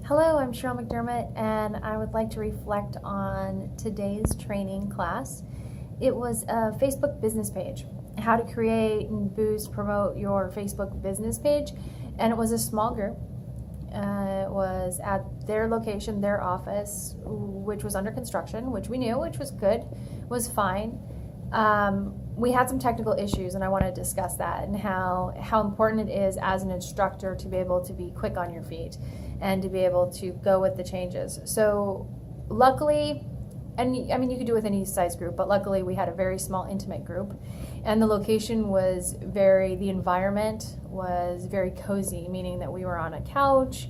Hello, I'm Cheryl McDermott, and I would like to reflect on today's training class. It was a Facebook business page, how to create and boost, promote your Facebook business page, and it was a small group. It was at their location, their office, which was under construction, which we knew, which was good, was fine. We had some technical issues, and I want to discuss that and how important it is as an instructor to be able to be quick on your feet and to be able to go with the changes. So luckily, and I mean you could do it with any size group, but luckily we had a very small intimate group, and the location was the environment was very cozy, meaning that we were on a couch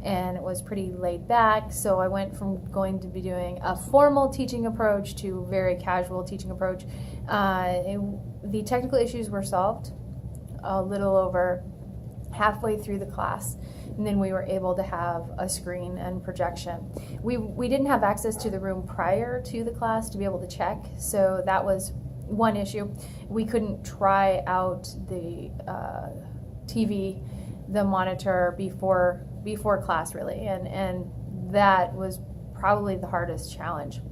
and it was pretty laid back. So I went from going to be doing a formal teaching approach to a very casual teaching approach. The technical issues were solved a little over halfway through the class, and then we were able to have a screen and projection. We didn't have access to the room prior to the class to be able to check, so that was one issue. We couldn't try out the TV, the monitor before class really, and that was probably the hardest challenge.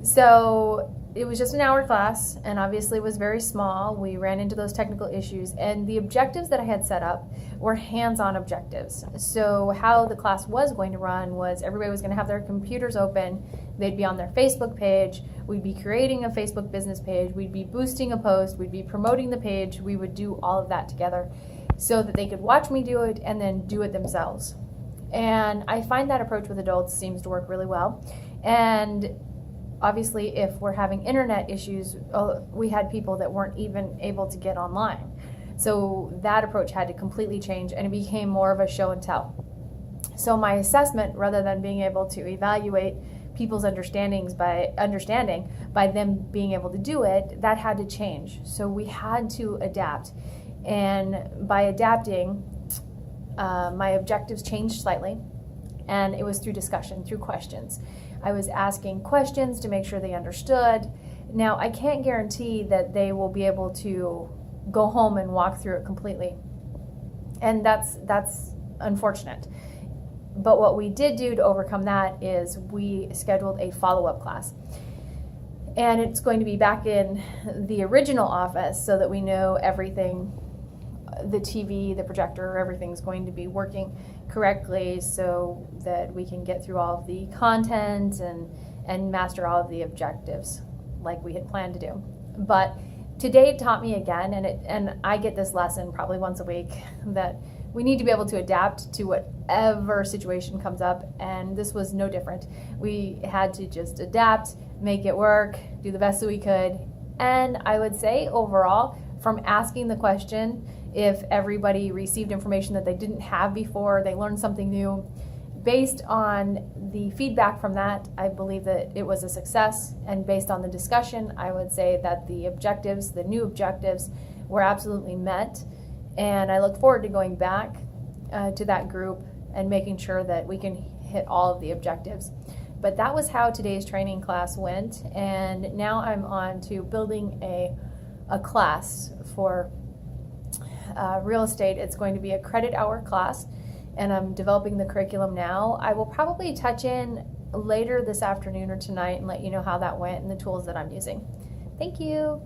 So it was just an hour class, and obviously it was very small. We ran into those technical issues, and the objectives that I had set up were hands-on objectives. So how the class was going to run was everybody was going to have their computers open, they'd be on their Facebook page, we'd be creating a Facebook business page, we'd be boosting a post, we'd be promoting the page, we would do all of that together so that they could watch me do it and then do it themselves. And I find that approach with adults seems to work really well. And obviously, if we're having internet issues, we had people that weren't even able to get online. So that approach had to completely change, and it became more of a show and tell. So my assessment, rather than being able to evaluate people's understanding by them being able to do it, that had to change. So we had to adapt. And by adapting, my objectives changed slightly, and it was through discussion, through questions. I was asking questions to make sure they understood. Now, I can't guarantee that they will be able to go home and walk through it completely, and that's unfortunate. But what we did do to overcome that is we scheduled a follow-up class. And it's going to be back in the original office so that we know everything, the TV, the projector, everything's going to be working correctly so that we can get through all of the content and master all of the objectives like we had planned to do. But today it taught me again, and I get this lesson probably once a week, that we need to be able to adapt to whatever situation comes up, and this was no different. We had to just adapt, make it work, do the best that we could. And I would say overall, from asking the question, if everybody received information that they didn't have before, they learned something new, based on the feedback from that, I believe that it was a success. And based on the discussion, I would say that the objectives, the new objectives, were absolutely met. And I look forward to going back to that group and making sure that we can hit all of the objectives. But that was how today's training class went, and now I'm on to building a class for real estate. It's going to be a credit hour class, and I'm developing the curriculum now. I will probably touch in later this afternoon or tonight and let you know how that went and the tools that I'm using. Thank you.